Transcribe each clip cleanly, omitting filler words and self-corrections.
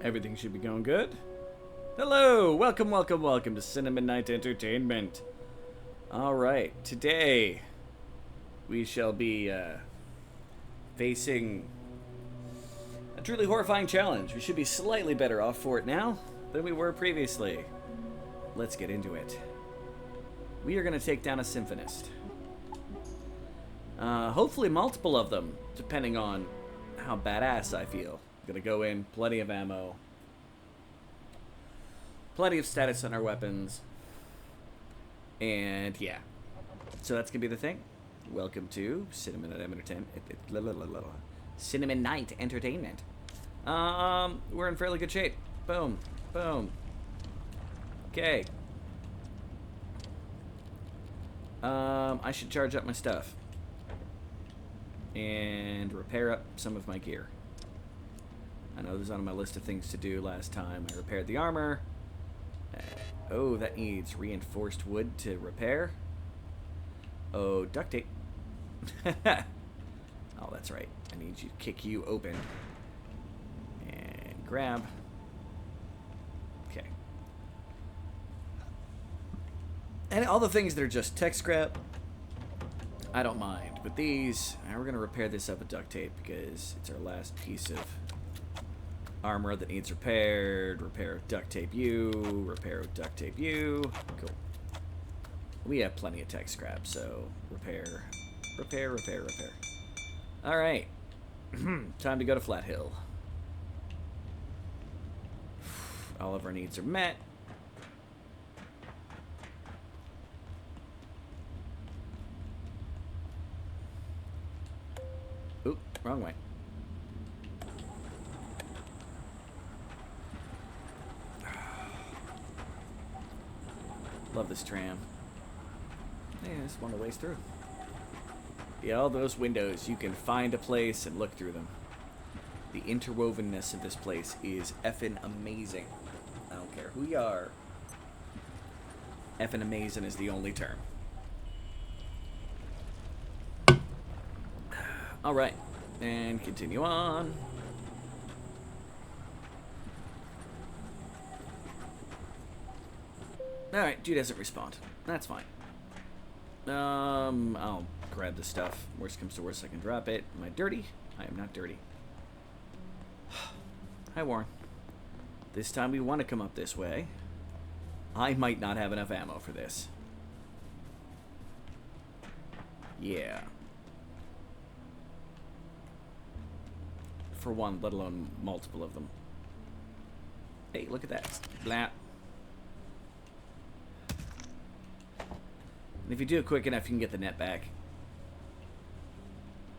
Everything should be going good. Hello! Welcome, welcome, welcome to Cinnamon Night Entertainment. Alright, today we shall be facing a truly horrifying challenge. We should be slightly better off for it now than we were previously. Let's get into it. We are going to take down a symphonist. Hopefully multiple of them, depending on how badass I feel. Gonna go in, plenty of ammo, plenty of status on our weapons, and yeah. So that's gonna be the thing. Welcome to Cinnamon Night Entertainment. We're in fairly good shape. Boom, boom. Okay. I should charge up my stuff and repair up some of my gear. I know this was on my list of things to do last time. I repaired the armor. Oh, that needs reinforced wood to repair. Oh, duct tape. Oh, that's right. I need you to kick you open. And grab. Okay. And all the things that are just tech scrap, I don't mind. But these, we're going to repair this up with duct tape because it's our last piece of armor that needs repaired. Repair with duct tape you. Repair with duct tape you. Cool. We have plenty of tech scrap, so repair, repair, repair, repair. Alright. Time to go to Flat Hill. All of our needs are met. Oop, wrong way. Love this tram. Yeah, it's one of the ways through. Yeah, all those windows, you can find a place and look through them. The interwovenness of this place is effing amazing. I don't care who you are. Effing amazing is the only term. Alright, and continue on. Alright, dude doesn't respond. That's fine. I'll grab the stuff. Worst comes to worst, I can drop it. Am I dirty? I am not dirty. Hi, Warren. This time we want to come up this way. I might not have enough ammo for this. Yeah. For one, let alone multiple of them. Hey, look at that. Blah. And if you do it quick enough, you can get the net back.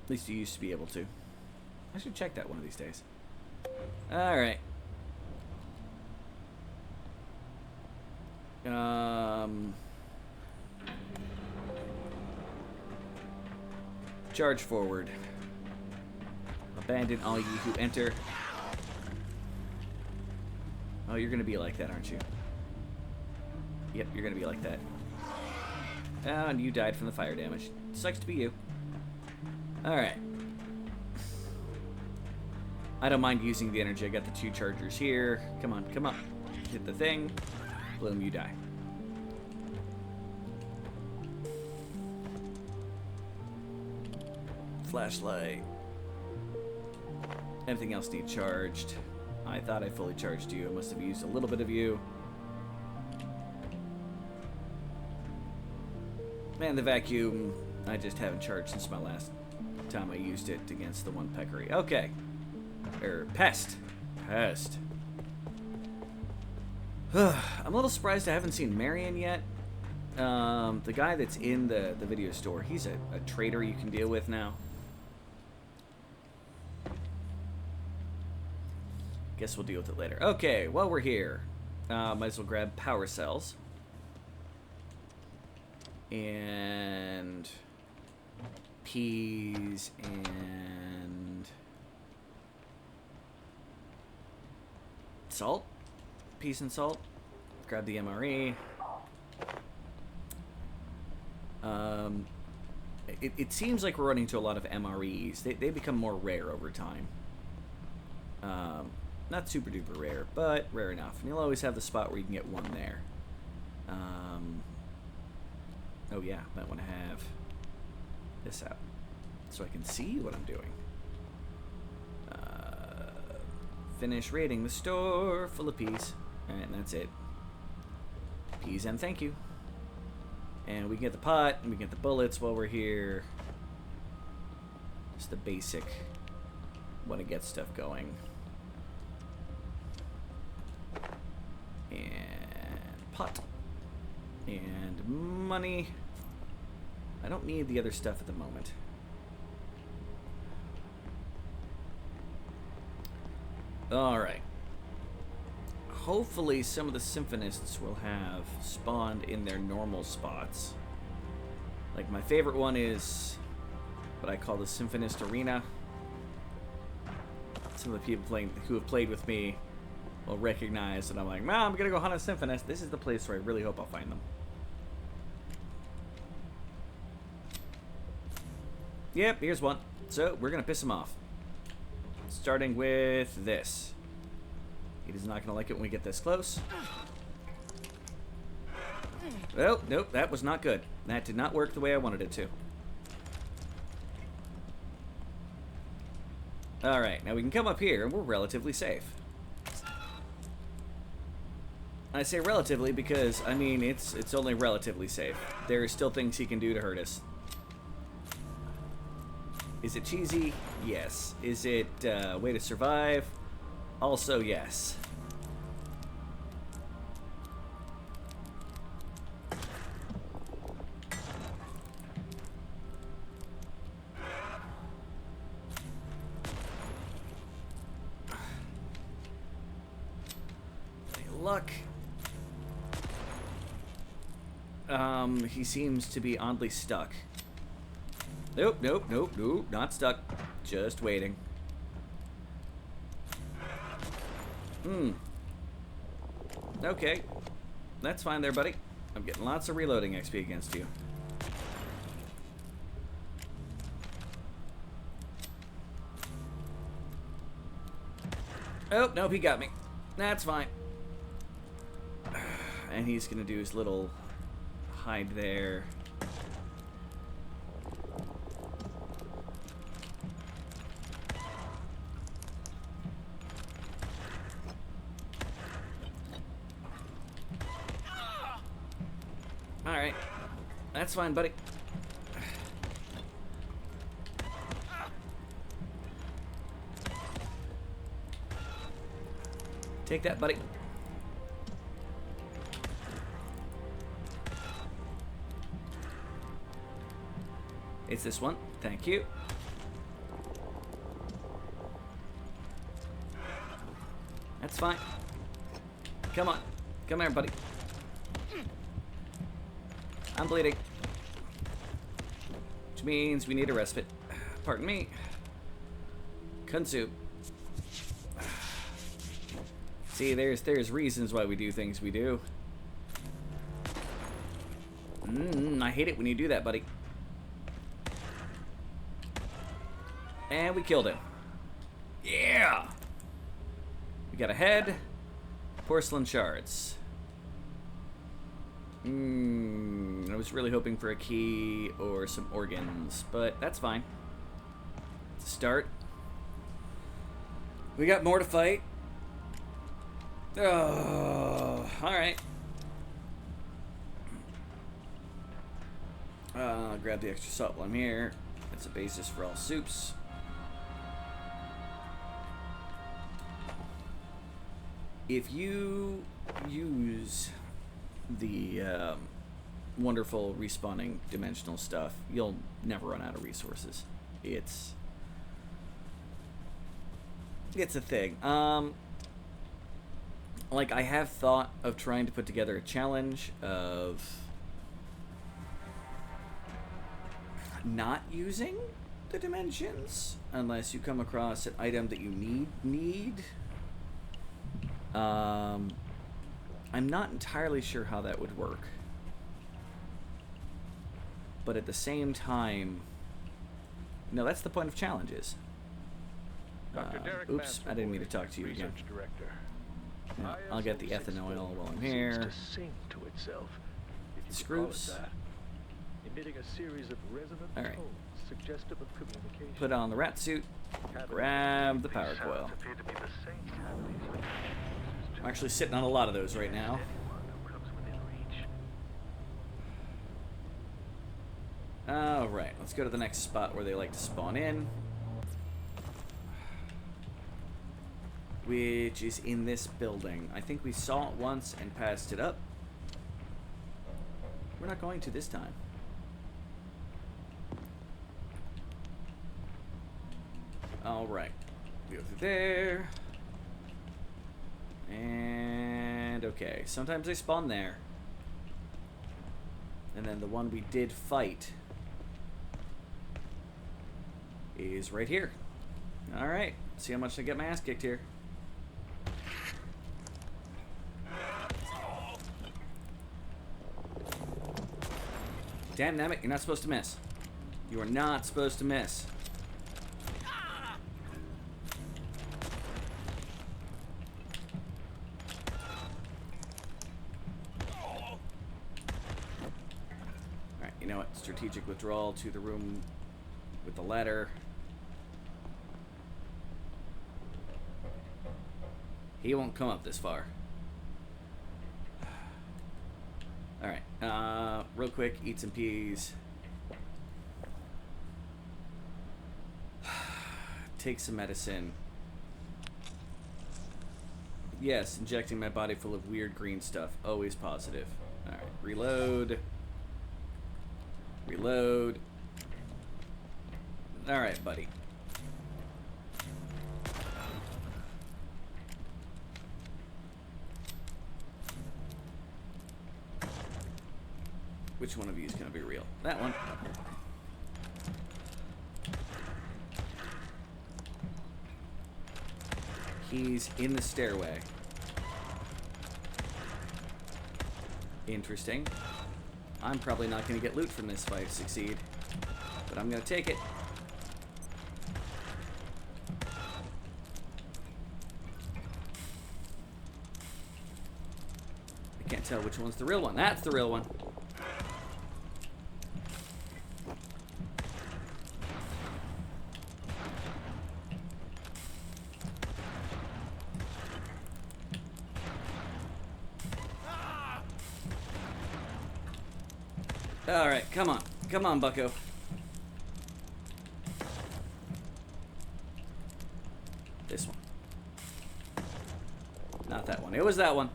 At least you used to be able to. I should check that one of these days. Alright. Charge forward. Abandon all ye who enter. Oh, you're gonna be like that, aren't you? Yep, you're gonna be like that. Oh, and you died from the fire damage. Sucks to be you. Alright. I don't mind using the energy. I got the 2 chargers here. Come on, come on. Hit the thing. Boom, you die. Flashlight. Anything else need charged? I thought I fully charged you. I must have used a little bit of you. Man, the vacuum, I just haven't charged since my last time I used it against the one peccary. Okay. Pest. Pest. I'm a little surprised I haven't seen Marion yet. The guy that's in the video store, he's a trader you can deal with now. Guess we'll deal with it later. Okay, while we're here, might as well grab power cells. And peas and salt. Peas and salt. Grab the MRE. It seems like we're running into a lot of MREs. They become more rare over time. Not super duper rare, but rare enough. And you'll always have the spot where you can get one there. Oh yeah, might want to have this out so I can see what I'm doing. Finish raiding the store full of peas. Alright, and that's it. Peas and thank you. And we can get the pot, and we can get the bullets while we're here. Just the basic, want to get stuff going. And pot. And money. I don't need the other stuff at the moment. Alright. Hopefully some of the symphonists will have spawned in their normal spots. Like my favorite one is what I call the Symphonist Arena. Some of the people who have played with me will recognize that I'm like, man, I'm gonna go hunt a symphonist. This is the place where I really hope I'll find them. Yep, here's one. So we're gonna piss him off. Starting with this. He is not gonna like it when we get this close. Oh, nope, that was not good. That did not work the way I wanted it to. Alright, now we can come up here and we're relatively safe. I say relatively because, I mean, it's only relatively safe. There are still things he can do to hurt us. Is it cheesy? Yes. Is it a way to survive? Also, yes. Luck. He seems to be oddly stuck. Nope, nope, nope, nope, not stuck. Just waiting. Okay. That's fine there, buddy. I'm getting lots of reloading XP against you. Oh, nope, he got me. That's fine. And he's gonna do his little hide there. Alright. That's fine, buddy. Take that, buddy. It's this one. Thank you. That's fine. Come on. Come here, buddy. I'm bleeding. Which means we need a respite. Pardon me. Kunsu. See, there's reasons why we do things we do. I hate it when you do that, buddy. And we killed him. Yeah! We got a head. Porcelain shards. I was really hoping for a key or some organs, but that's fine. Start. We got more to fight. Oh, alright. Grab the extra salt while I'm here. That's a basis for all soups. If you use the wonderful respawning dimensional stuff, you'll never run out of resources. It's a thing. Like, I have thought of trying to put together a challenge of not using the dimensions unless you come across an item that you need. I'm not entirely sure how that would work. But at the same time, no, that's the point of challenges. Oops, I didn't mean to talk to you again. No, I'll get the ethanol while I'm here. Screws. Alright. Put on the rat suit. Grab the power coil. I'm actually sitting on a lot of those right now. Alright, let's go to the next spot where they like to spawn in. Which is in this building. I think we saw it once and passed it up. We're not going to this time. Alright. We go through there. And okay. Sometimes they spawn there. And then the one we did fight is right here. Alright. See how much I get my ass kicked here. Damn nabbit, you're not supposed to miss. You are not supposed to miss. Alright, you know what? Strategic withdrawal to the room with the ladder. He won't come up this far. Alright, real quick, eat some peas. Take some medicine. Yes, injecting my body full of weird green stuff. Always positive. Alright, reload. Reload. Alright, buddy. Which one of you is going to be real? That one. He's in the stairway. Interesting. I'm probably not going to get loot from this if I succeed. But I'm going to take it. I can't tell which one's the real one. That's the real one. Alright, come on. Come on, bucko. This one. Not that one. It was that one.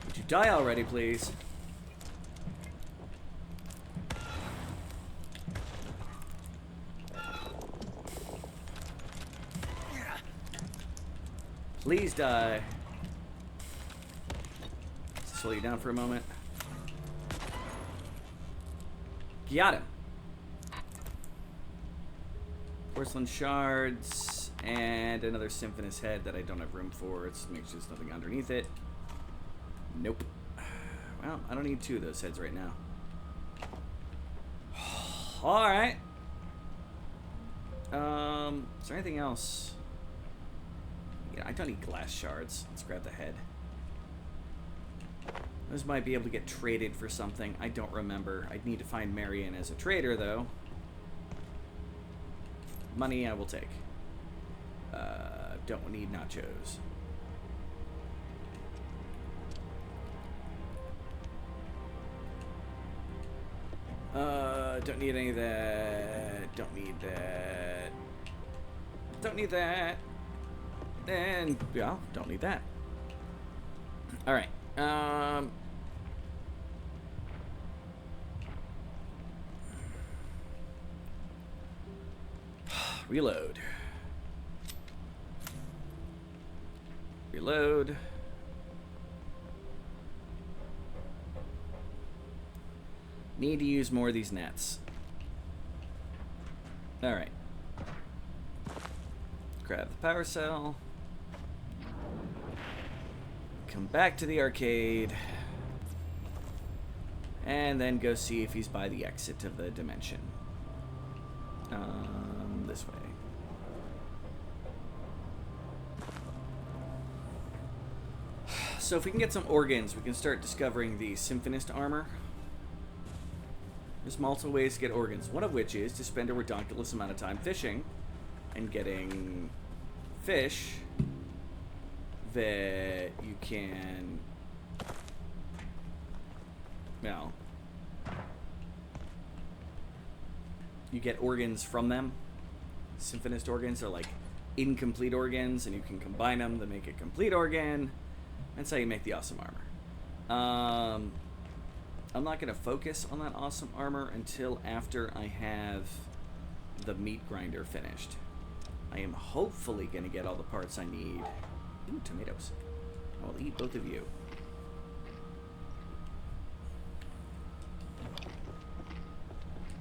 Would you die already, please? Please die. Slow you down for a moment. Got him. Porcelain shards and another Symphonist head that I don't have room for. It's makes just nothing underneath it. Nope. Well, I don't need two of those heads right now. All right. Is there anything else? Yeah, I don't need glass shards. Let's grab the head. Those might be able to get traded for something. I don't remember. I'd need to find Marion as a trader, though. Money I will take. Don't need nachos. Don't need any of that. Don't need that. Don't need that. And, yeah, don't need that. Alright. Reload. Reload. Need to use more of these nets. Alright. Grab the power cell. Come back to the arcade. And then go see if he's by the exit of the dimension. This way. So if we can get some organs, we can start discovering the Symphonist armor. There's multiple ways to get organs, one of which is to spend a ridiculous amount of time fishing and getting fish that you can, well, you get organs from them. Symphonist organs are like incomplete organs, and you can combine them to make a complete organ. That's how you make the awesome armor. I'm not going to focus on that awesome armor until after I have the meat grinder finished. I am hopefully going to get all the parts I need. Ooh, tomatoes. I'll eat both of you.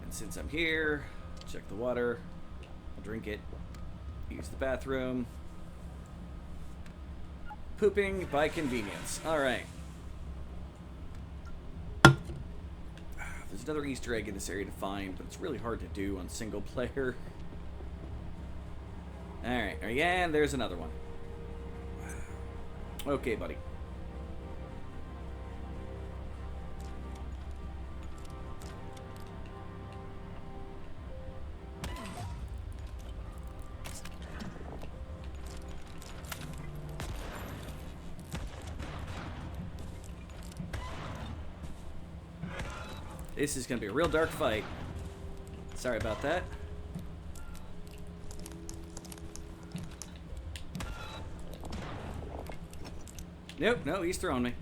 And since I'm here, check the water, I'll drink it, use the bathroom. Pooping by convenience. Alright. There's another Easter egg in this area to find, but it's really hard to do on single player. Alright, yeah, and there's another one. Okay, buddy. This is going to be a real dark fight. Sorry about that. Nope, no, he's throwing me.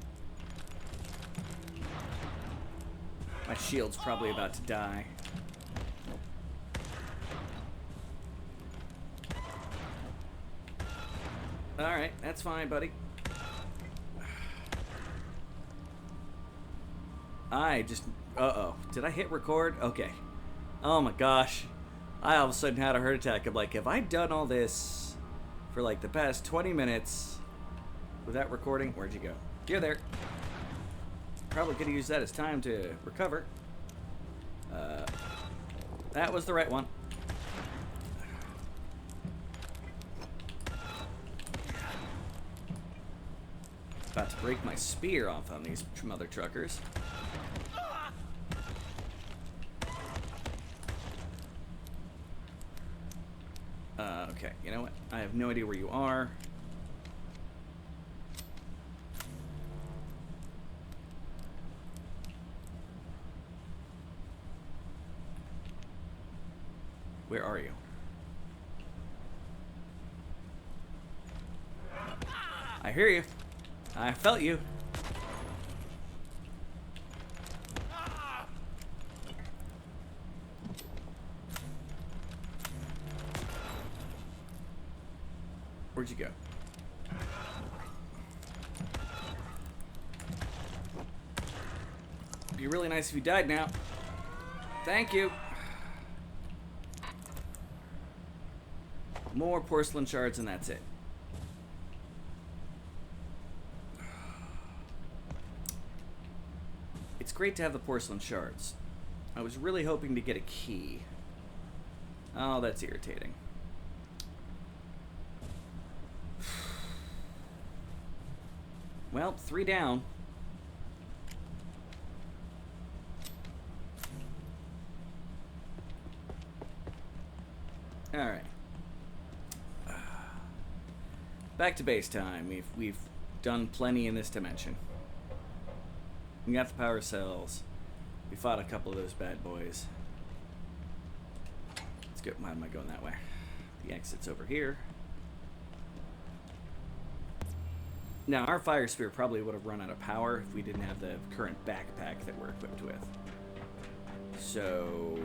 My shield's probably about to die. Alright, that's fine, buddy. Uh-oh. Did I hit record? Okay. Oh my gosh. I all of a sudden had a heart attack. I'm like, have I done all this for like the past 20 minutes without recording? Where'd you go? You're there. Probably could have used that as time to recover. That was the right one. About to break my spear off on these mother truckers. Okay, you know what? I have no idea where you are. Where are you? I hear you. I felt you. Where'd you go? It'd be really nice if you died now. Thank you. More porcelain shards and that's it. It's great to have the porcelain shards. I was really hoping to get a key. Oh, that's irritating. Well, 3 down. All right. Back to base time. We've done plenty in this dimension. We got the power cells. We fought a couple of those bad boys. Let's go. Why am I going that way? The exit's over here. Now, our fire spear probably would have run out of power if we didn't have the current backpack that we're equipped with. So,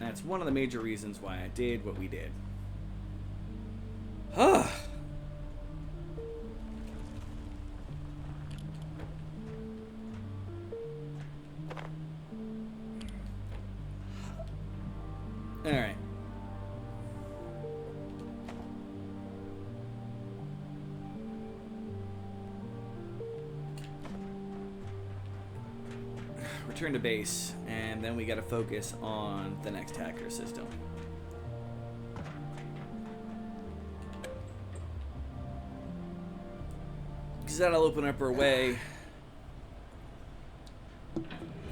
that's one of the major reasons why I did what we did. Huh. All right. return to base, and then we gotta focus on the next hacker system. Because that'll open up our way.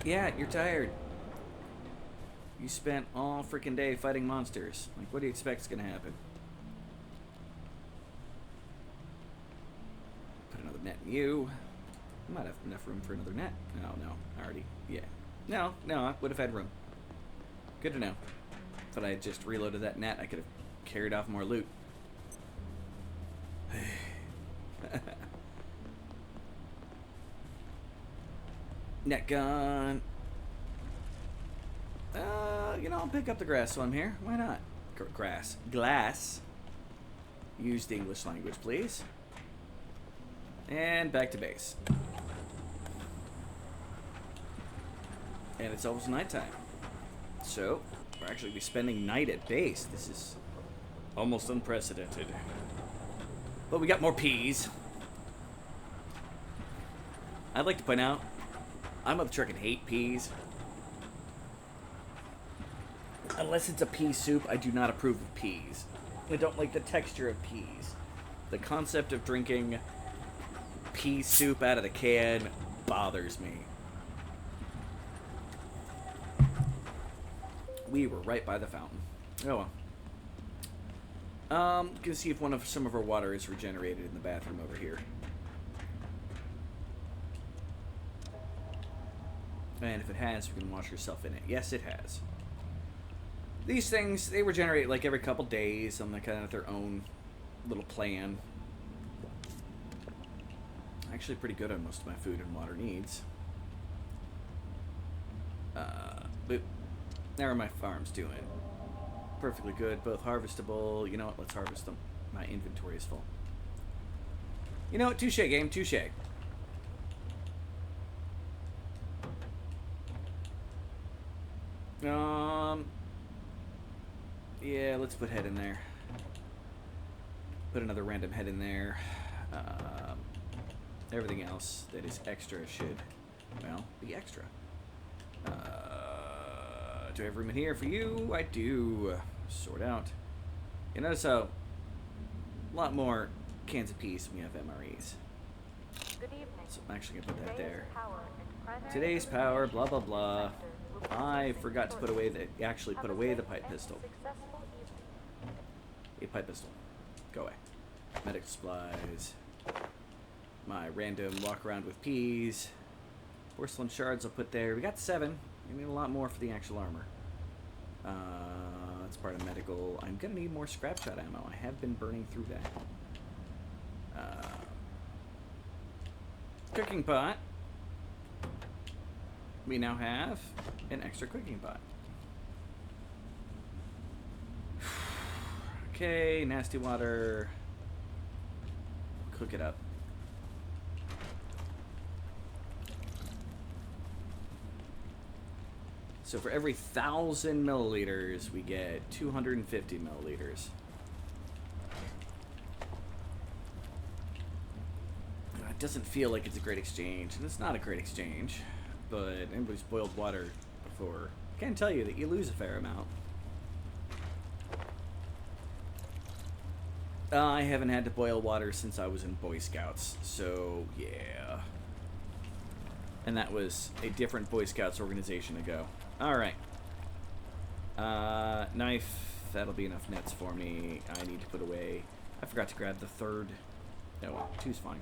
Yeah, you're tired. You spent all freaking day fighting monsters. Like, what do you expect is gonna happen? Put another net in you. I might have enough room for another net. No, I already, yeah. No, I would have had room. Good to know. If I had just reloaded that net, I could have carried off more loot. Net gun. I'll pick up the grass while I'm here. Why not? Glass. Use the English language, please. And back to base. And it's almost nighttime. So, we're actually be spending night at base. This is almost unprecedented. But we got more peas. I'd like to point out, I motherfucking hate peas. Unless it's a pea soup, I do not approve of peas. I don't like the texture of peas. The concept of drinking pea soup out of the can bothers me. We were right by the fountain. Oh well. Gonna see if some of our water is regenerated in the bathroom over here. And if it has, we can wash yourself in it. Yes, it has. These things, they regenerate like every couple days on kind of their own little plan. Actually pretty good on most of my food and water needs. Boop. How are my farms doing? Perfectly good, both harvestable. You know what, let's harvest them. My inventory is full. You know what, touche game, touche. Yeah, let's put head in there. Put another random head in there. Everything else that is extra should, well, be extra. Do I have room in here for you? I do. Sort out. You notice how a lot more cans of peas when we have MREs. Good evening. So I'm actually going to put that there. Today's power, blah, blah, blah. I forgot to put away the pipe pistol. A pipe pistol. Go away. Medical supplies. My random walk around with peas. Porcelain shards I'll put there. We got 7. We need a lot more for the actual armor. That's part of medical. I'm going to need more scrap shot ammo. I have been burning through that. Cooking pot. We now have an extra cooking pot. Okay, nasty water. Cook it up. So for every 1,000 milliliters, we get 250 milliliters. It doesn't feel like it's a great exchange, and it's not a great exchange. But anybody's boiled water before, I can tell you that you lose a fair amount. I haven't had to boil water since I was in Boy Scouts, so yeah. And that was a different Boy Scouts organization ago. Alright. Knife, that'll be enough nets for me. I need to put away, I forgot to grab the third. Oh well, 2's fine.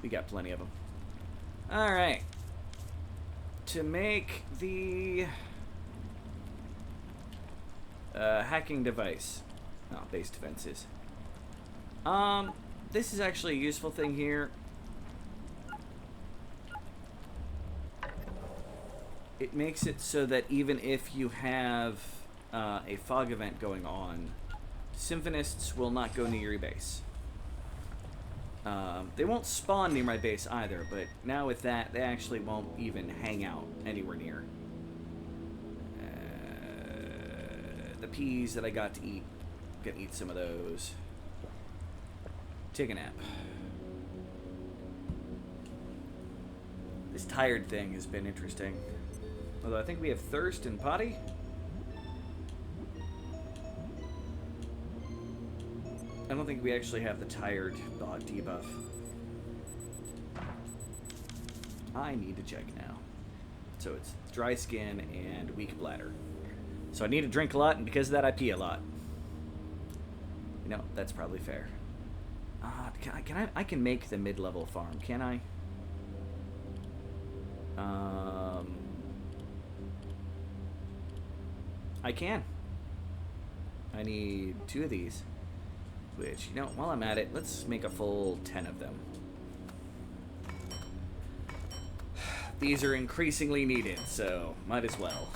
We got plenty of them. Alright. To make the hacking device. No, base defenses. This is actually a useful thing here. It makes it so that even if you have a fog event going on, Symphonists will not go near your base. They won't spawn near my base either, but now with that, they actually won't even hang out anywhere near. The peas that I got to eat, gonna eat some of those. Take a nap. This tired thing has been interesting. Although I think we have thirst and potty. I don't think we actually have the tired debuff. I need to check now. So it's dry skin and weak bladder. So I need to drink a lot, and because of that I pee a lot. You know, that's probably fair. I can make the mid-level farm, can I? I can. I need 2 of these. Which, you know, while I'm at it, let's make a full 10 of them. These are increasingly needed, so might as well.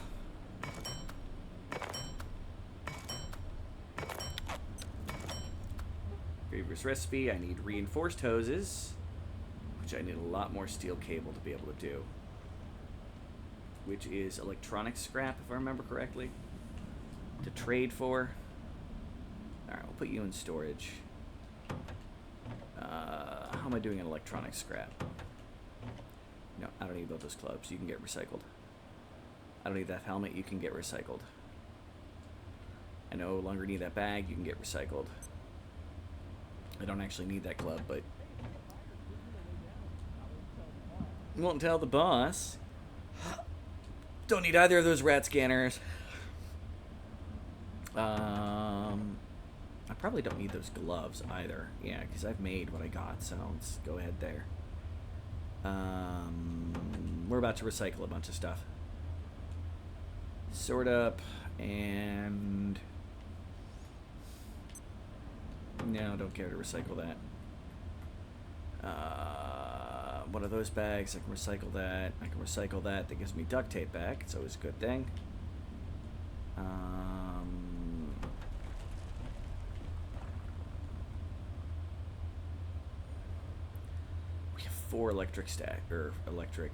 Previous recipe, I need reinforced hoses, which I need a lot more steel cable to be able to do. Which is electronic scrap, if I remember correctly, to trade for. Alright, we'll put you in storage. How am I doing in electronic scrap? No, I don't need both those clubs. You can get recycled. I don't need that helmet. You can get recycled. I no longer need that bag. You can get recycled. I don't actually need that club, but... won't tell the boss. Don't need either of those rat scanners. I probably don't need those gloves either. Yeah, because I've made what I got, so let's go ahead there. We're about to recycle a bunch of stuff. Sort up, and... no, don't care to recycle that. What are those bags? I can recycle that. I can recycle that. That gives me duct tape back. It's always a good thing. We have 4 electric stack, or electric.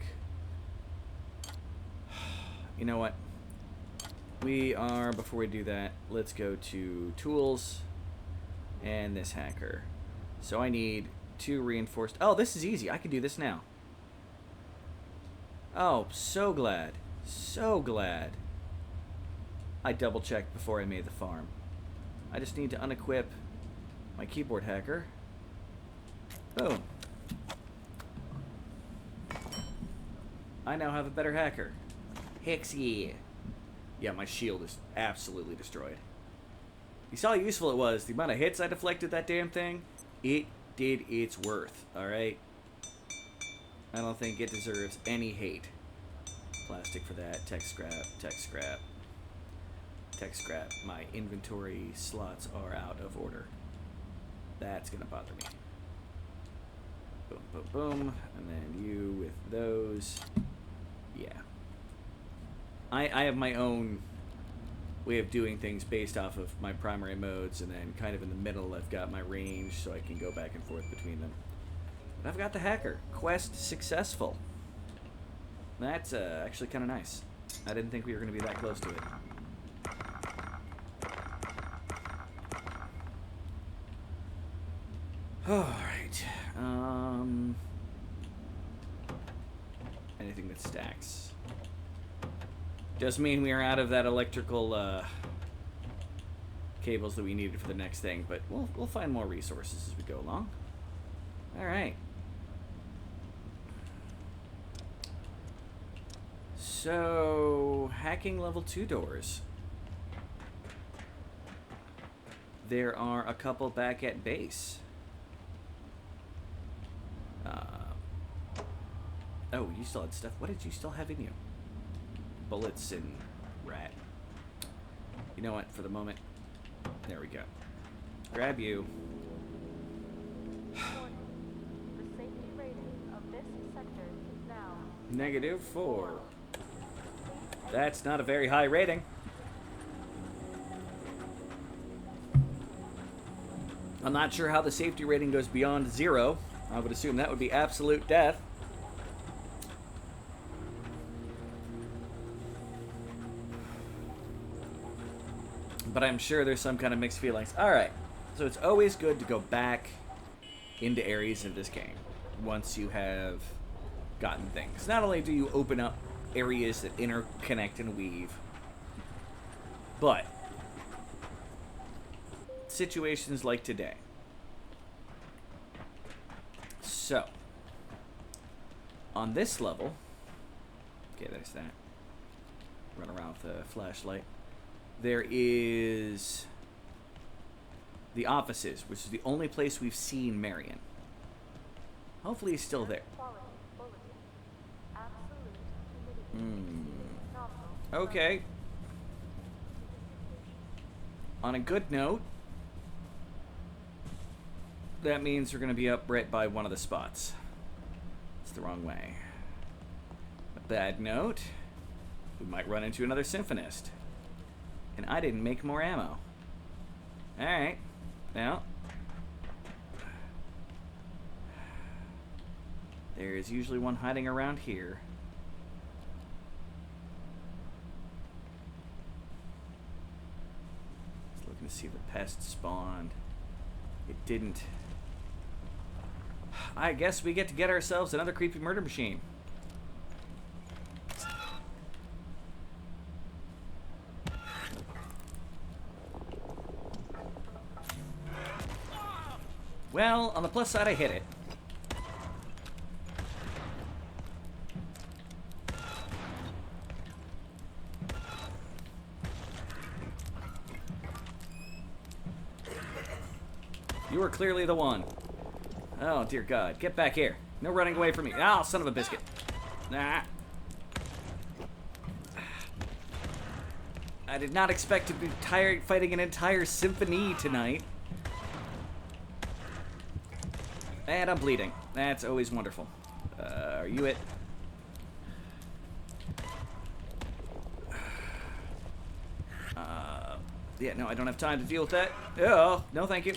You know what? We are, before we do that, let's go to tools and this hacker. So I need 2 reinforced. Oh, this is easy. I can do this now. Oh, so glad. So glad. I double checked before I made the farm. I just need to unequip my keyboard hacker. Boom. I now have a better hacker. Hex yeah. Yeah, my shield is absolutely destroyed. You saw how useful it was. The amount of hits I deflected that damn thing, it did its worth, alright? I don't think it deserves any hate. Plastic for that, tech scrap, tech scrap, tech scrap. My inventory slots are out of order. That's gonna bother me. Boom, boom, boom. And then you with those. Yeah. I have my own way of doing things based off of my primary modes, and then kind of in the middle I've got my range so I can go back and forth between them. But I've got the hacker. Quest successful. That's actually kind of nice. I didn't think we were going to be that close to it. Alright. Anything that stacks. Does mean we are out of that electrical cables that we needed for the next thing, but we'll find more resources as we go along. Alright. So, hacking level 2 doors. There are a couple back at base. Oh, you still had stuff. What did you still have in you? Bullets and rat. You know what? For the moment. There we go. Grab you. The safety rating of this sector is now -4. That's not a very high rating. I'm not sure how the safety rating goes beyond 0. I would assume that would be absolute death. But I'm sure there's some kind of mixed feelings. Alright, so it's always good to go back into areas of this game once you have gotten things. Not only do you open up areas that interconnect and weave, but situations like today. So, on this level, okay, there's that. Run around with a flashlight. There is the offices, which is the only place we've seen Marion. Hopefully he's still there. Okay. On a good note, that means we're going to be up right by one of the spots. It's the wrong way. A bad note, we might run into another symphonist. And I didn't make more ammo. Alright. Well, there is usually one hiding around here. Just looking to see if the pest spawned. It didn't. I guess we get to get ourselves another creepy murder machine. Well, on the plus side, I hit it. You were clearly the one. Oh, dear God. Get back here. No running away from me. Oh, son of a biscuit. Nah. I did not expect to be fighting an entire symphony tonight. And I'm bleeding. That's always wonderful. Are you it? Yeah, no, I don't have time to deal with that. Oh, no thank you.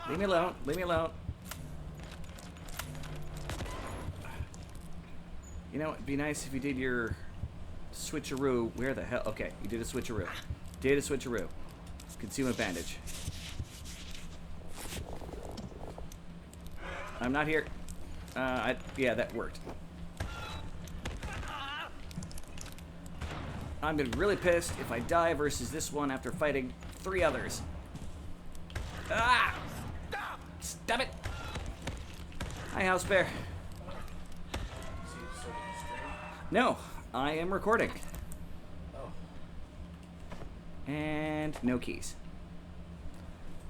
Leave me alone. Leave me alone. You know, it'd be nice if you did your switcheroo. Where the hell? Okay, you did a switcheroo. Did a switcheroo. Consume a bandage. I'm not here. Yeah, that worked. I'm gonna be really pissed if I die versus this one after fighting 3 others. Ah! Stop it! Hi, House Bear. No, I am recording. Oh. And no keys.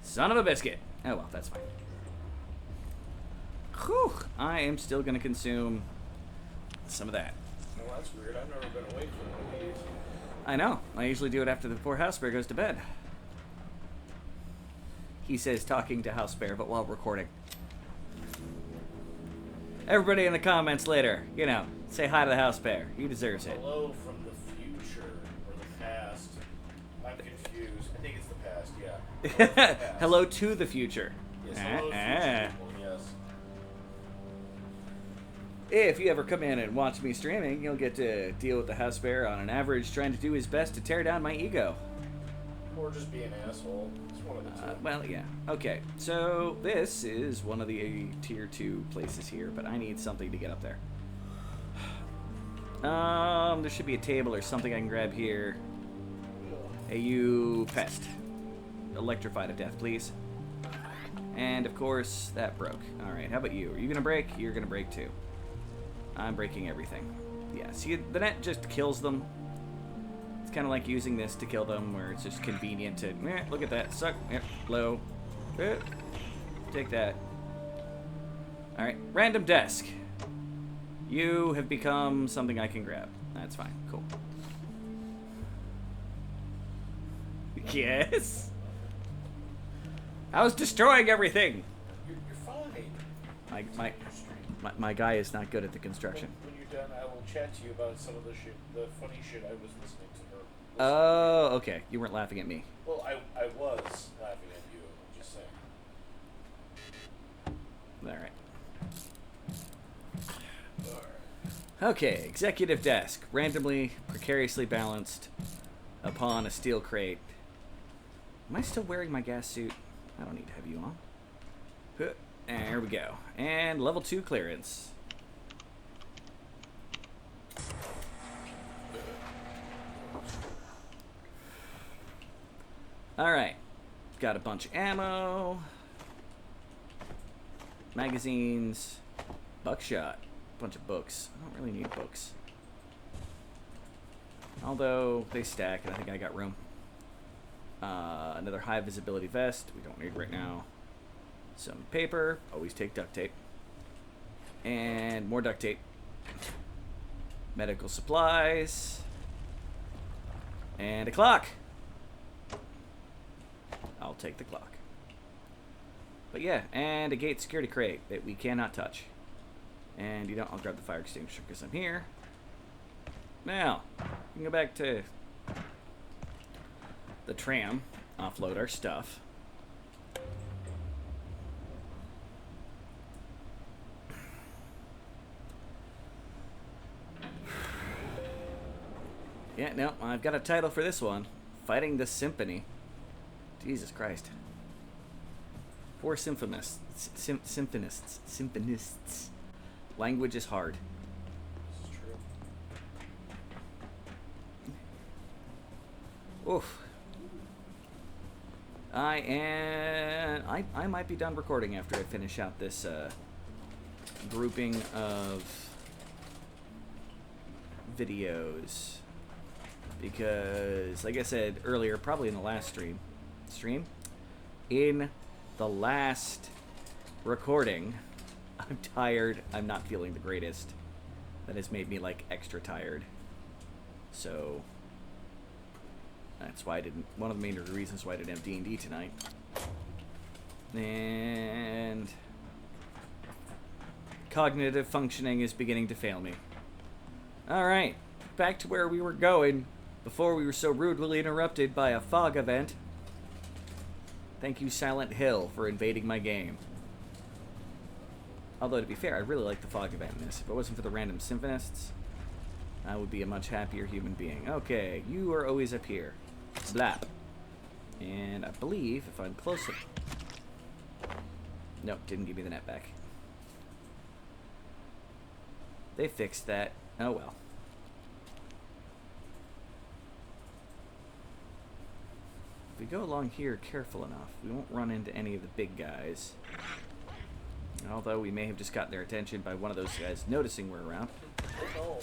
Son of a biscuit. Oh well, that's fine. Whew, I am still gonna consume some of that. Well, that's weird. I've never been awake for one of these. I know. I usually do it after the poor House Bear goes to bed. He says talking to House Bear, but while recording. Everybody in the comments later, you know, say hi to the House Bear. He deserves it. Hello from the future or the past. I'm confused. I think it's the past, yeah. Hello, the past. Hello to the future. Yes, hello future people, yes. If you ever come in and watch me streaming, you'll get to deal with the House Bear on an average trying to do his best to tear down my ego. Or just be an asshole. It's one of the two. Well, yeah. Okay, so this is one of the tier 2 places here, but I need something to get up there. There should be a table or something I can grab here. Hey, you pest. Electrify to death, please. And, of course, that broke. Alright, how about you? Are you gonna break? You're gonna break, too. I'm breaking everything. Yeah, see, the net just kills them. It's kind of like using this to kill them, where it's just convenient to... look at that. Suck. Low. Take that. Alright, random desk. You have become something I can grab. That's fine. Cool. Yes? I was destroying everything! You're fine. My guy is not good at the construction. When you're done, I will chat to you about some of the funny shit I was listening to her. Oh, okay. You weren't laughing at me. Well, I was laughing at you. I'm just saying. Alright. Okay, executive desk. Randomly, precariously balanced upon a steel crate. Am I still wearing my gas suit? I don't need to have you on. Huh. There we go. And level 2 clearance. Alright. Got a bunch of ammo. Magazines. Buckshot. Bunch of books. I don't really need books. Although, they stack, and I think I got room. Another high visibility vest. We don't need right now. Some paper. Always take duct tape. And more duct tape. Medical supplies. And a clock. I'll take the clock. But yeah, and a gate security crate that we cannot touch. And you know, I'll grab the fire extinguisher because I'm here. Now, we can go back to the tram, offload our stuff. Yeah, no, I've got a title for this one. Fighting the Symphony. Jesus Christ. Poor symphonists. Symphonists. Language is hard. This is true. Oof. I might be done recording after I finish out this grouping of videos. Because, like I said earlier, probably in the last in the last recording, I'm tired. I'm not feeling the greatest. That has made me, like, extra tired. So, that's why I didn't... One of the main reasons why I didn't have D&D tonight. And... cognitive functioning is beginning to fail me. Alright, back to where we were going before we were so rudely interrupted by a fog event. Thank you, Silent Hill, for invading my game. Although, to be fair, I really like the fog event in this. If it wasn't for the random symphonists, I would be a much happier human being. Okay, you are always up here. Blap. And I believe, if I'm close enough... Nope, didn't give me the net back. They fixed that. Oh well. If we go along here careful enough, we won't run into any of the big guys. Although we may have just gotten their attention by one of those guys noticing we're around. Oh,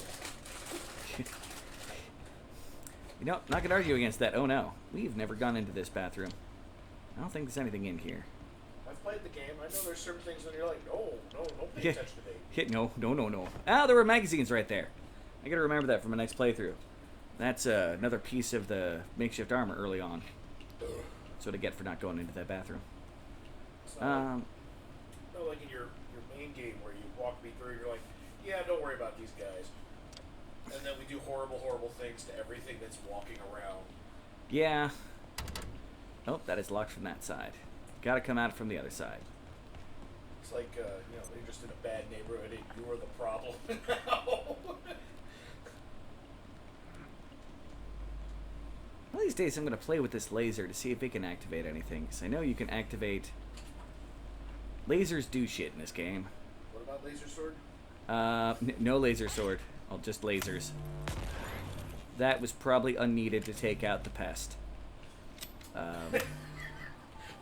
You know, not gonna argue against that. Oh no, we've never gone into this bathroom. I don't think there's anything in here. I've played the game. I know there's certain things when you're like, no, don't pay Yeah. attention to me. No. Ah, there were magazines right there. I gotta remember that for my next playthrough. That's another piece of the makeshift armor early on. That's what I get for not going into that bathroom. It's not like in your main game where you walk me through, you're like, yeah, don't worry about these guys. And then we do horrible things to everything that's walking around. Yeah. Oh, that is locked from that side. Gotta come out from the other side. It's like, you know, you're just in a bad neighborhood and you are the problem now. One of these days I'm gonna play with this laser to see if it can activate anything. Because I know you can activate... Lasers do shit in this game. What about laser sword? No laser sword. Well, just lasers. That was probably unneeded to take out the pest. A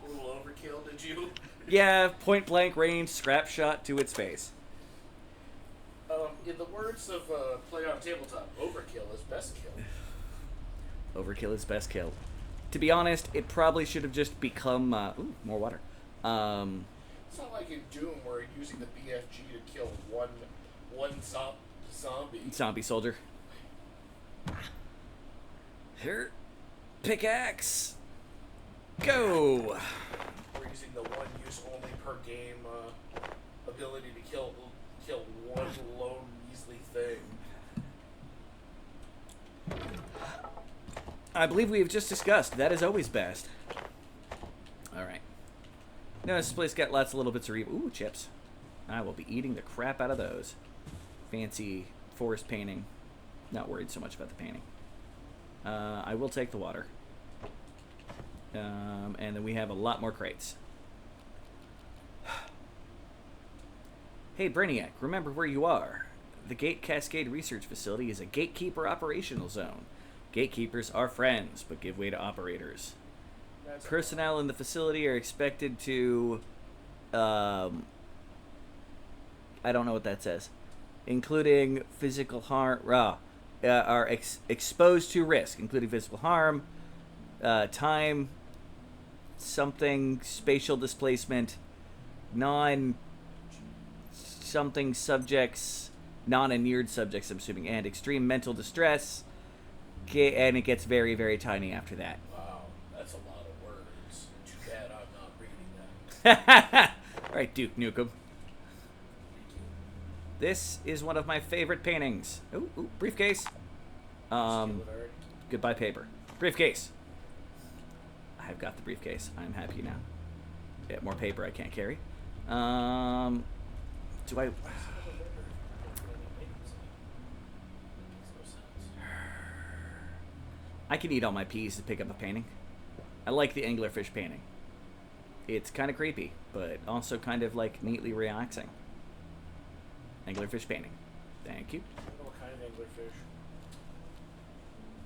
little overkill, did you? Yeah, point blank range, scrap shot to its face. In the words of Play on Tabletop, overkill is best kill. Overkill is best kill. To be honest, it probably should have just become... ooh, more water. It's not like in Doom where you're using the BFG to kill one zombie. Zombie soldier. Here. Pickaxe. Go. We're using the one use only per game ability to kill one lone measly thing. I believe we have just discussed that is always best. Alright. Notice this place got lots of little bits of ooh, chips. I will be eating the crap out of those. Fancy forest painting. Not worried so much about the painting. I will take the water. And then we have a lot more crates. Hey, Brainiac, remember where you are. The Gate Cascade Research Facility is a gatekeeper operational zone. Gatekeepers are friends, but give way to operators. Personnel in the facility are expected to... I don't know what that says. Including physical harm... are exposed to risk, including physical harm, time, something, spatial displacement, non-something subjects, non-inured subjects, I'm assuming, and extreme mental distress. Okay, and it gets very, very tiny after that. Wow, that's a lot of words. Too bad I'm not reading that. All right, Duke Nukem. This is one of my favorite paintings. Ooh, briefcase. Goodbye, paper. Briefcase. I've got the briefcase. I'm happy now. Yeah, more paper I can't carry. Do I... I can eat all my peas to pick up a painting. I like the anglerfish painting. It's kind of creepy, but also kind of like neatly relaxing. Anglerfish painting. Thank you. What kind of anglerfish?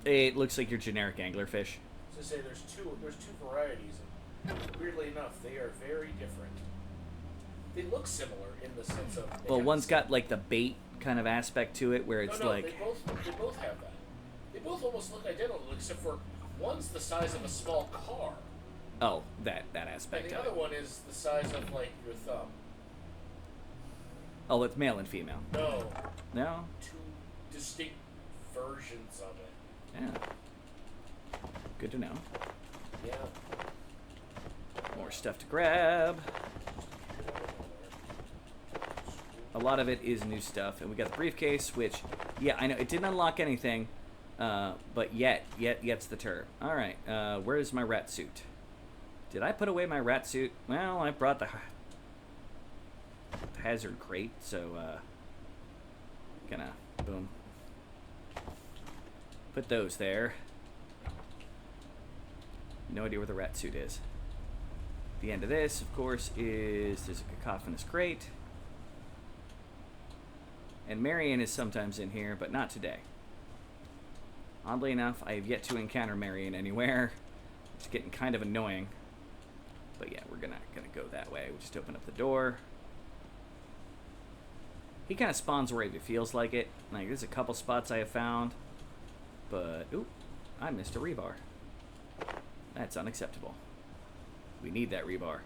It looks like your generic anglerfish. To say there's two varieties, and weirdly enough, they are very different. They look similar in the sense of. Well, one's got like the bait kind of aspect to it, where it's like. They both have that. They both almost look identical, except for one's the size of a small car. Oh, that aspect. And the other one is the size of like your thumb. Oh, it's male and female. No. No? Two distinct versions of it. Yeah. Good to know. Yeah. More stuff to grab. A lot of it is new stuff. And we got the briefcase, which, yeah, I know, it didn't unlock anything. But yet's the term. Alright, where's my rat suit? Did I put away my rat suit? Well, I brought the hazard crate, so, gonna, boom. Put those there. No idea where the rat suit is. The end of this, of course, is there's a cacophonous crate. And Marion is sometimes in here, but not today. Oddly enough, I have yet to encounter Marion anywhere. It's getting kind of annoying. But yeah, we're gonna go that way. We just open up the door. He kind of spawns wherever he feels like it. Like, there's a couple spots I have found. But, ooh, I missed a rebar. That's unacceptable. We need that rebar.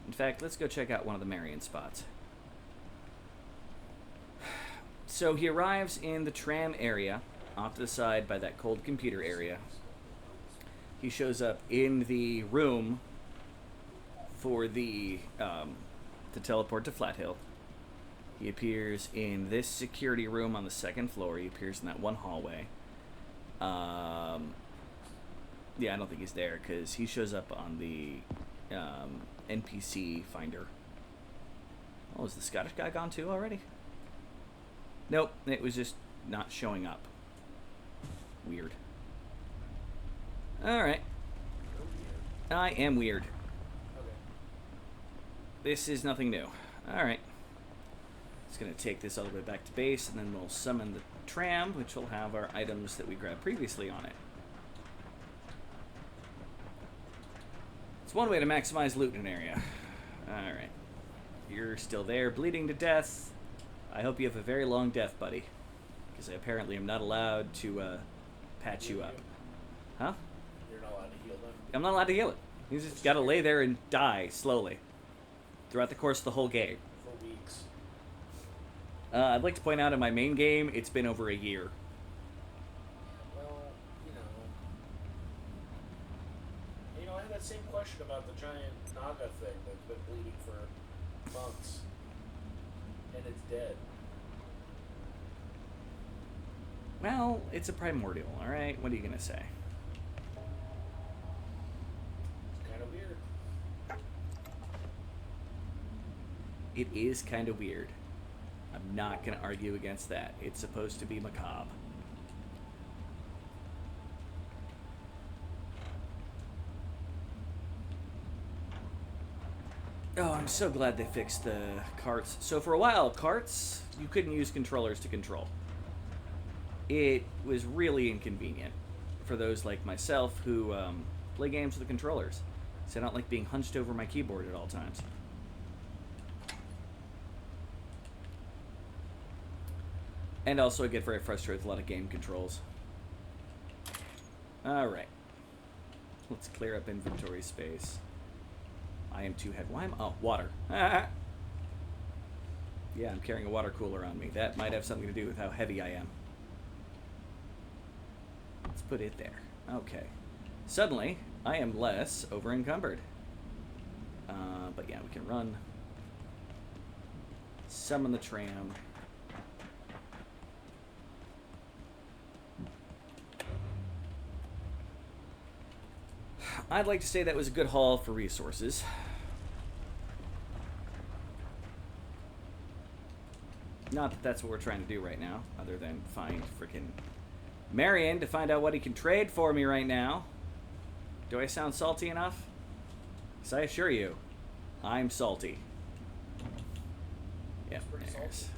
In fact, let's go check out one of the Marion spots. So he arrives in the tram area, off to the side by that cold computer area. He shows up in the room for the to teleport to Flat Hill. He appears in this security room on the second floor. He appears in that one hallway. Yeah, I don't think he's there because he shows up on the NPC finder. Oh, is the Scottish guy gone too already? Nope, it was just not showing up. Weird. Alright. I am weird. Okay. This is nothing new. Alright. Just gonna take this all the way back to base, and then we'll summon the tram, which will have our items that we grabbed previously on it. It's one way to maximize loot in an area. Alright. You're still there, bleeding to death. I hope you have a very long death, buddy. Because I apparently am not allowed to patch you up. Huh? You're not allowed to heal them? I'm not allowed to heal it. He's just got to lay there and die slowly. Throughout the course of the whole game. For weeks. I'd like to point out in my main game, it's been over a year. Well, I had that same question about the giant Naga thing that's been bleeding for months. And it's dead. Well, it's a primordial, alright? What are you going to say? It's kind of weird. It is kind of weird. I'm not going to argue against that. It's supposed to be macabre. Oh, I'm so glad they fixed the carts. So for a while, carts, you couldn't use controllers to control. It was really inconvenient for those like myself who play games with the controllers. So I don't like being hunched over my keyboard at all times. And also I get very frustrated with a lot of game controls. Alright. Let's clear up inventory space. I am too heavy. Why am... Oh, water. Yeah, I'm carrying a water cooler on me. That might have something to do with how heavy I am. Let's put it there. Okay. Suddenly, I am less over-encumbered. But yeah, we can run. Summon the tram. I'd like to say that was a good haul for resources. Not that that's what we're trying to do right now, other than find frickin' Marion to find out what he can trade for me right now. Do I sound salty enough? Because I assure you, I'm salty. Yep,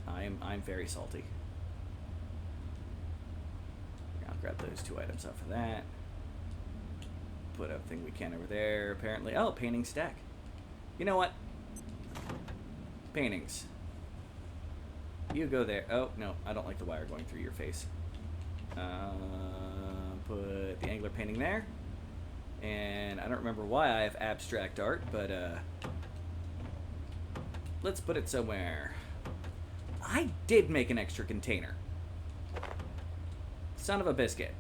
I'm very salty. I'll grab those 2 items up for that. Put everything we can over there, apparently. Oh, painting stack. You know what? Paintings. You go there. Oh, no, I don't like the wire going through your face. Put the angler painting there. And I don't remember why I have abstract art, but let's put it somewhere. I did make an extra container. Son of a biscuit.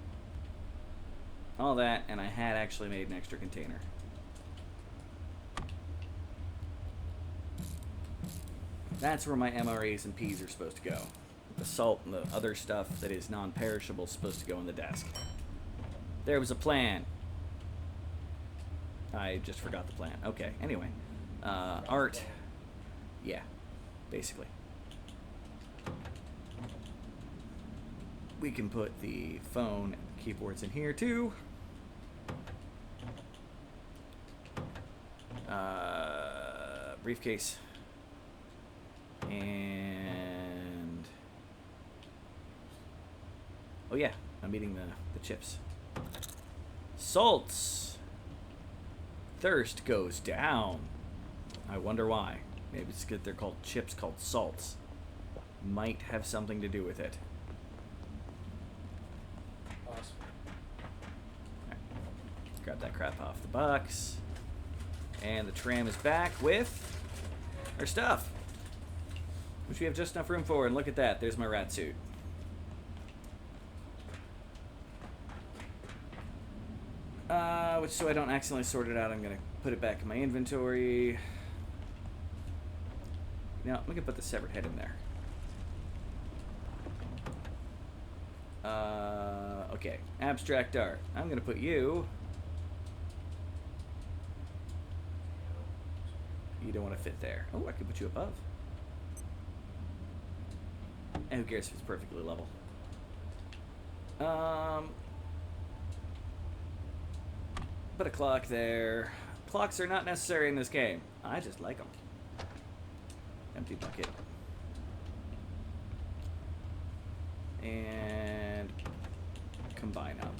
All that, and I had actually made an extra container. That's where my MRAs and Ps are supposed to go. The salt and the other stuff that is non-perishable is supposed to go in the desk. There was a plan. I just forgot the plan. Okay, anyway. Art. Yeah, basically. We can put the phone and keyboards in here too. Briefcase. And... oh yeah, I'm eating the chips. Salts! Thirst goes down. I wonder why. Maybe it's because they're called chips called salts. Might have something to do with it. Awesome. Right. Grab that crap off the box. And the tram is back with our stuff, which we have just enough room for. And look at that. There's my rat suit. Which, so I don't accidentally sort it out, I'm going to put it back in my inventory. Now, I'm going to put the severed head in there. Okay. Abstract art. I'm going to put you... you don't want to fit there. Oh, I could put you above. And who cares if it's perfectly level? Put a clock there. Clocks are not necessary in this game. I just like them. Empty bucket. And combine up.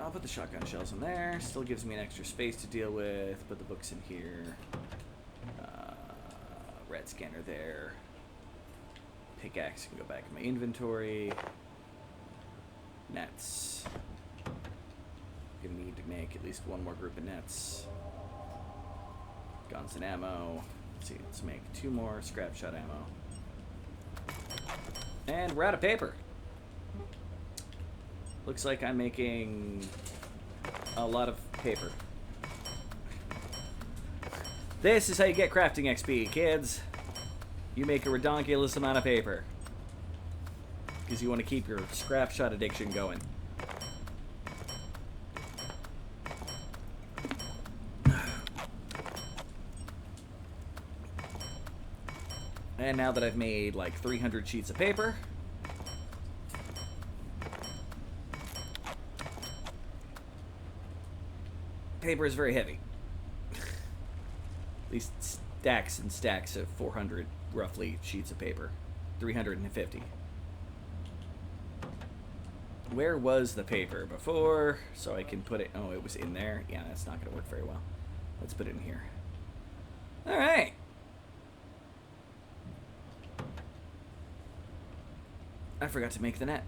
I'll put the shotgun shells in there. Still gives me an extra space to deal with. Put the books in here. Red scanner there. Pickaxe can go back in my inventory. Nets. Gonna need to make at least one more group of nets. Guns and ammo. Let's see, let's make 2 more scrap shot ammo. And we're out of paper. Looks like I'm making a lot of paper. This is how you get crafting XP, kids. You make a redonkulous amount of paper. Because you want to keep your scrap shot addiction going. And now that I've made like 300 sheets of paper, paper is very heavy. At least stacks and stacks of 400 roughly sheets of paper. 350. Where was the paper before? So I can put it... Oh, it was in there? Yeah, that's not going to work very well. Let's put it in here. Alright. I forgot to make the net.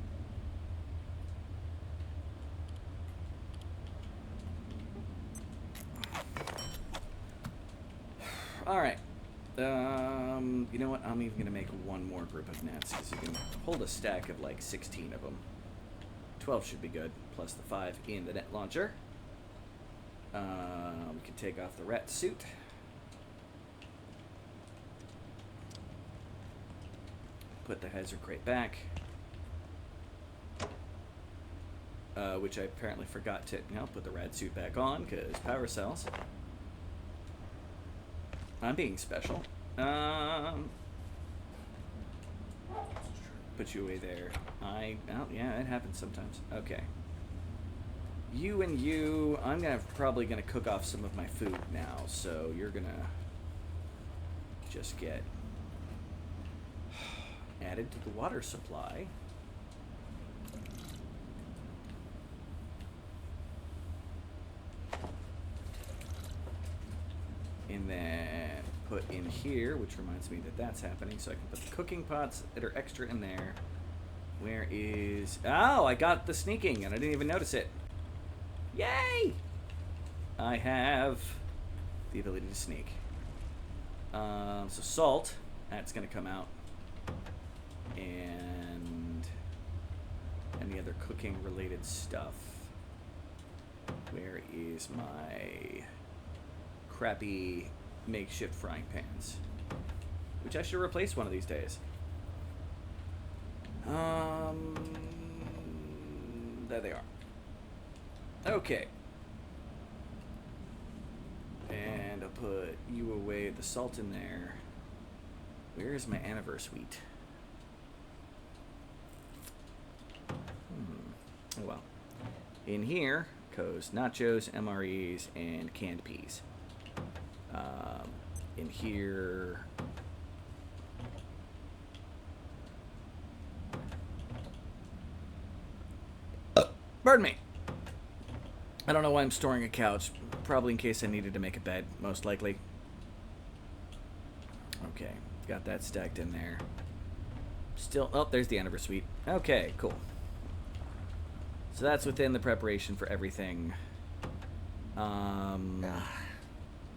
Alright. You know what? I'm even going to make one more group of nets, because you can hold a stack of like 16 of them. 12 should be good, plus the 5 in the net launcher. We can take off the rat suit. Put the hazard crate back. Which I apparently forgot to... No, put the rat suit back on, because power cells. I'm being special. Put you away there. Oh, yeah, it happens sometimes. Okay. You and you, I'm probably gonna cook off some of my food now, so you're gonna just get added to the water supply. And then put in here, which reminds me that that's happening, so I can put the cooking pots that are extra in there. Where is... Oh, I got the sneaking, and I didn't even notice it. Yay! I have the ability to sneak. So salt, that's going to come out. And any other cooking-related stuff. Where is my crappy makeshift frying pans? Which I should replace one of these days. There they are. Okay. And I'll put you away, the salt in there. Where is my anniversary wheat? Oh well. In here goes nachos, MREs, and canned peas. In here... Pardon me. I don't know why I'm storing a couch. Probably in case I needed to make a bed, most likely. Okay, got that stacked in there. Still, oh, there's the anniversary. Okay, cool. So that's within the preparation for everything.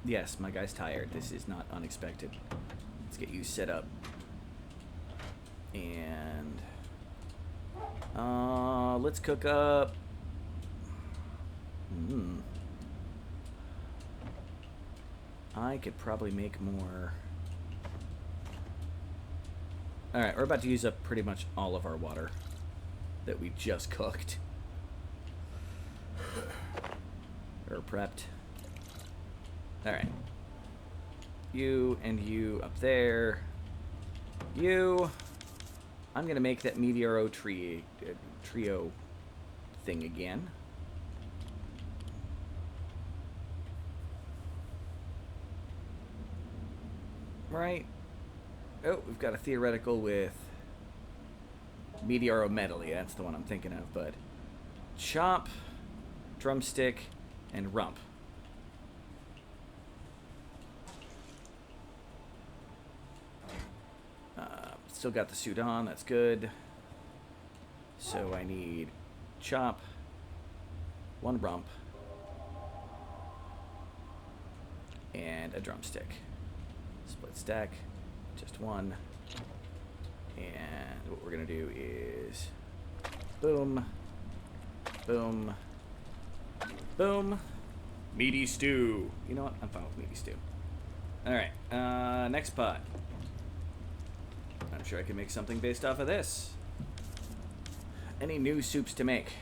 Yes, my guy's tired. This is not unexpected. Let's get you set up. And let's cook up. I could probably make more. Alright, we're about to use up pretty much all of our water that we just cooked. Or prepped. Alright. You and you up there. You. I'm going to make that Meteoro trio thing again. Right. Oh, we've got a theoretical with Meteoro Medley. That's the one I'm thinking of, but chop, drumstick, and rump. Still got the suit on, that's good. So I need chop, one rump, and a drumstick. Split stack, just one. And what we're gonna do is boom, boom, boom. Meaty stew. You know what? I'm fine with meaty stew. Alright, next pot. I'm sure I can make something based off of this. Any new soups to make?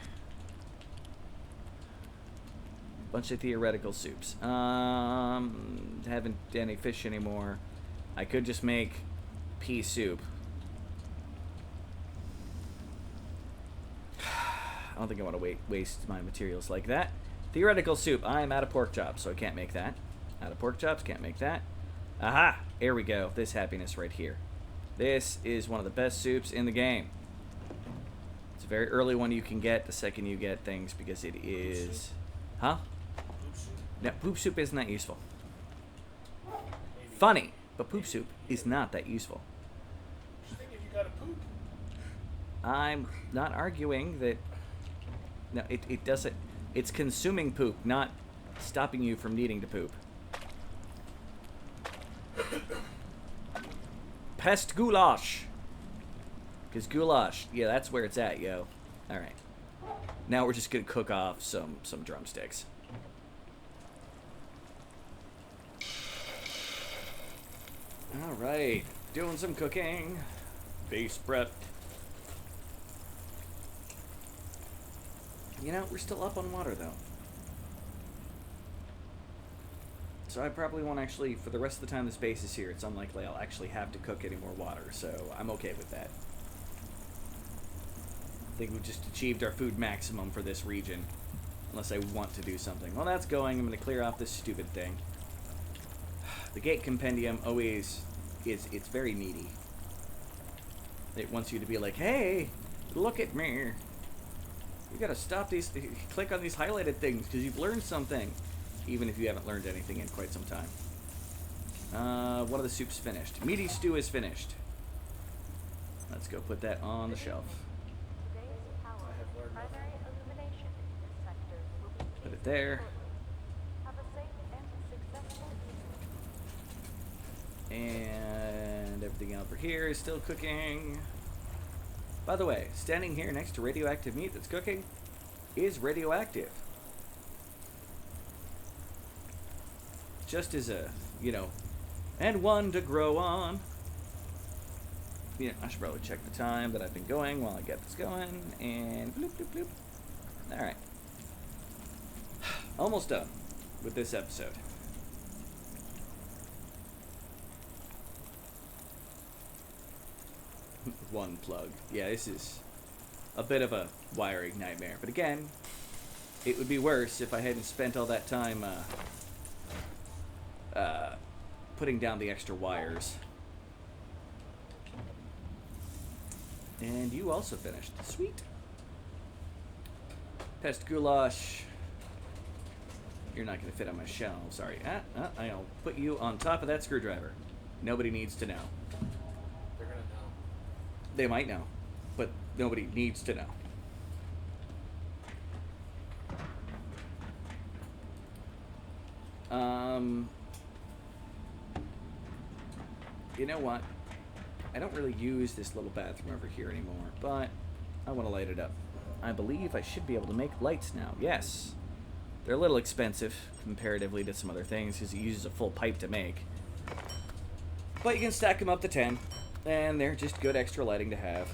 Bunch of theoretical soups. Haven't any fish anymore. I could just make pea soup. I don't think I want to waste my materials like that. Theoretical soup. I'm out of pork chops, so I can't make that. Out of pork chops, can't make that. Aha! Here we go. This happiness right here. This is one of the best soups in the game. It's a very early one you can get the second you get things because it is... Huh? No, poop soup isn't that useful. Funny, but poop soup is not that useful. Just think if you gotta poop. I'm not arguing that... No, it doesn't... It's consuming poop, not stopping you from needing to poop. Pest goulash. Because goulash, yeah, that's where it's at, yo. Alright. Now we're just going to cook off some drumsticks. Alright. Doing some cooking. Base prepped. You know, we're still up on water, though. So I probably won't actually, for the rest of the time this base is here, it's unlikely I'll actually have to cook any more water, so I'm okay with that. I think we've just achieved our food maximum for this region. Unless I want to do something. Well, that's going. I'm going to clear off this stupid thing. The gate compendium always it's very needy. It wants you to be like, hey, look at me. You gotta stop these, click on these highlighted things because you've learned something. Even if you haven't learned anything in quite some time. One of the soups finished. Meaty stew is finished. Let's go put that on the shelf. Today's power, primary illumination in this sector will be Put it there. Have a safe and successful evening. And everything over here is still cooking. By the way, standing here next to radioactive meat that's cooking is radioactive. Just as a, you know, and one to grow on. Yeah, I should probably check the time that I've been going while I get this going. And bloop, bloop, bloop. Alright. Almost done with this episode. One plug. Yeah, this is a bit of a wiring nightmare. But again, it would be worse if I hadn't spent all that time putting down the extra wires. And you also finished. Sweet. Pest goulash. You're not going to fit on my shelf. Sorry. I'll put you on top of that screwdriver. Nobody needs to know. They're gonna know. They might know, but nobody needs to know. You know what? I don't really use this little bathroom over here anymore, but I want to light it up. I believe I should be able to make lights now. Yes. They're a little expensive comparatively to some other things because it uses a full pipe to make. But you can stack them up to 10, and they're just good extra lighting to have.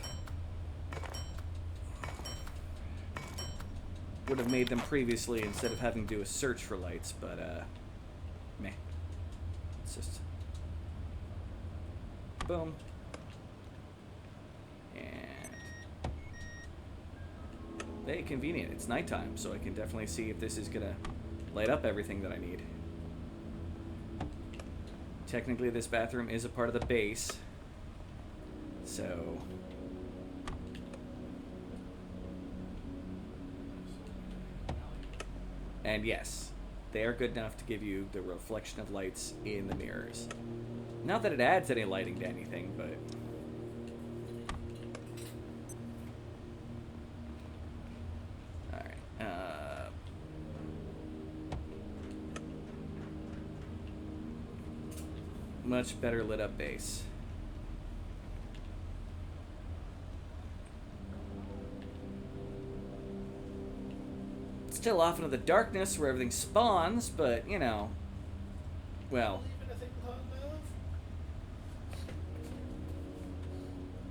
Would have made them previously instead of having to do a search for lights, but meh. It's just boom. And very convenient. It's nighttime, so I can definitely see if this is gonna light up everything that I need. Technically, this bathroom is a part of the base, so and yes, they are good enough to give you the reflection of lights in the mirrors. Not that it adds any lighting to anything, but alright. Much better lit up base. Still off into the darkness where everything spawns, but you know, well.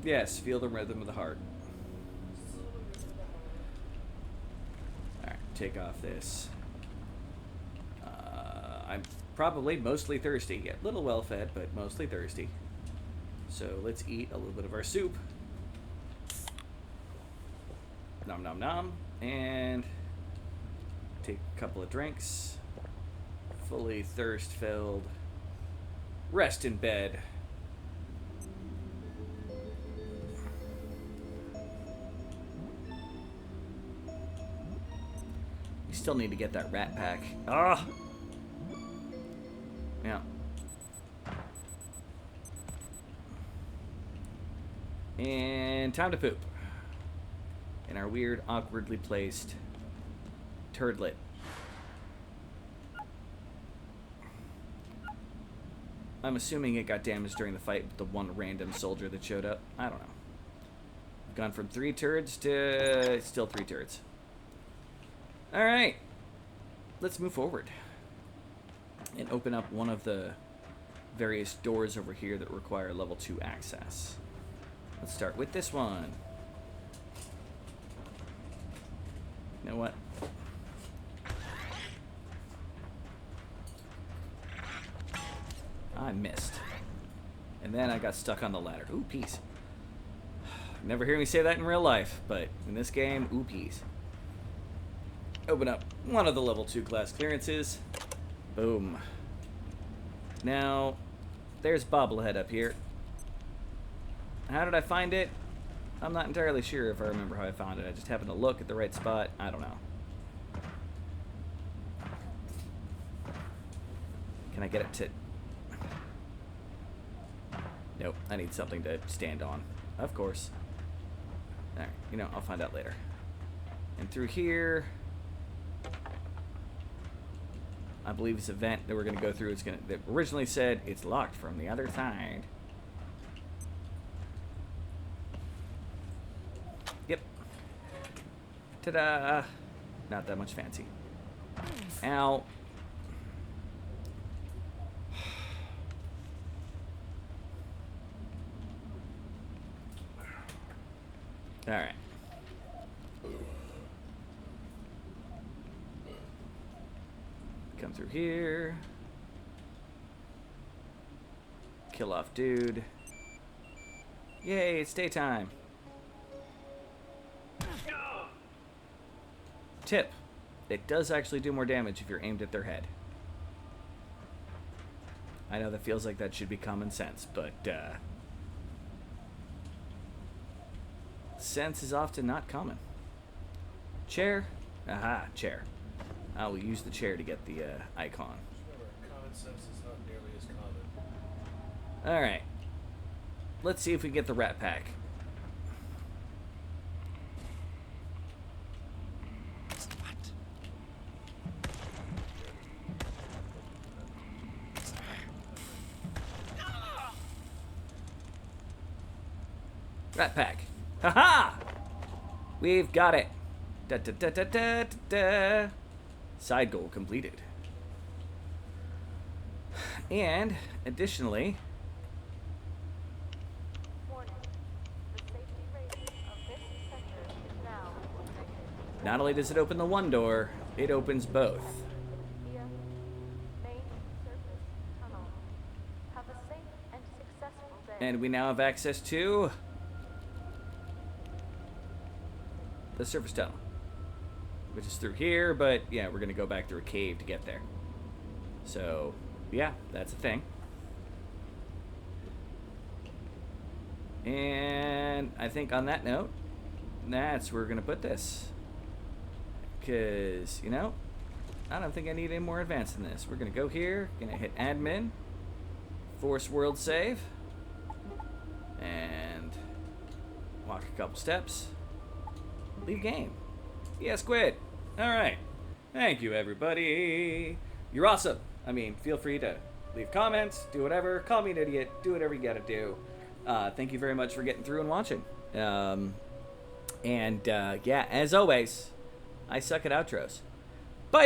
Yes, feel the rhythm of the heart. Alright, take off this. I'm probably mostly thirsty. Yeah, a little well fed, but mostly thirsty. So let's eat a little bit of our soup. Nom nom nom. And take a couple of drinks. Fully thirst filled. Rest in bed. We still need to get that rat pack. Ah! Yeah. And time to poop. In our weird, awkwardly placed turdlet. I'm assuming it got damaged during the fight with the one random soldier that showed up. I don't know. Gone from 3 turds to still 3 turds. Alright. Let's move forward. And open up one of the various doors over here that require level 2 access. Let's start with this one. You know what? I missed. And then I got stuck on the ladder. Ooh, peace. Never hear me say that in real life, but in this game, ooh, peace. Open up one of the level 2 class clearances. Boom. Now, there's Bobblehead up here. How did I find it? I'm not entirely sure if I remember how I found it. I just happened to look at the right spot. I don't know. Can I get it to... Nope, I need something to stand on. Of course. Alright, you know, I'll find out later. And through here... I believe this event that we're going to go through is going to... It originally said it's locked from the other side. Yep. Ta-da! Not that much fancy. Ow. Alright. Come through here. Kill off dude. Yay, it's daytime. Tip. It does actually do more damage if you're aimed at their head. I know that feels like that should be common sense, but sense is often not common. Chair? Aha, chair. I will use the chair to get the icon. Remember, common sense is not nearly as common. Alright. Let's see if we get the rat pack. Rat pack. Haha! We've got it. Da da da da da da. Side goal completed. And additionally, Warning. The safety rating of this sector is now negative. not only does it open the one door, it opens both. Via main surface tunnel. Have a safe and successful day. And we now have access to the surface tunnel, which is through here, but yeah, we're gonna go back through a cave to get there. So yeah, that's a thing. And I think on that note, that's where we're gonna put this, because you know, I don't think I need any more advanced than this. We're gonna go here, gonna hit admin, force world save, and walk a couple steps. Leave game. Yeah, squid. Alright. Thank you, everybody. You're awesome. I mean, feel free to leave comments, do whatever, call me an idiot, do whatever you gotta do. Thank you very much for getting through and watching. Yeah, as always, I suck at outros. Bye!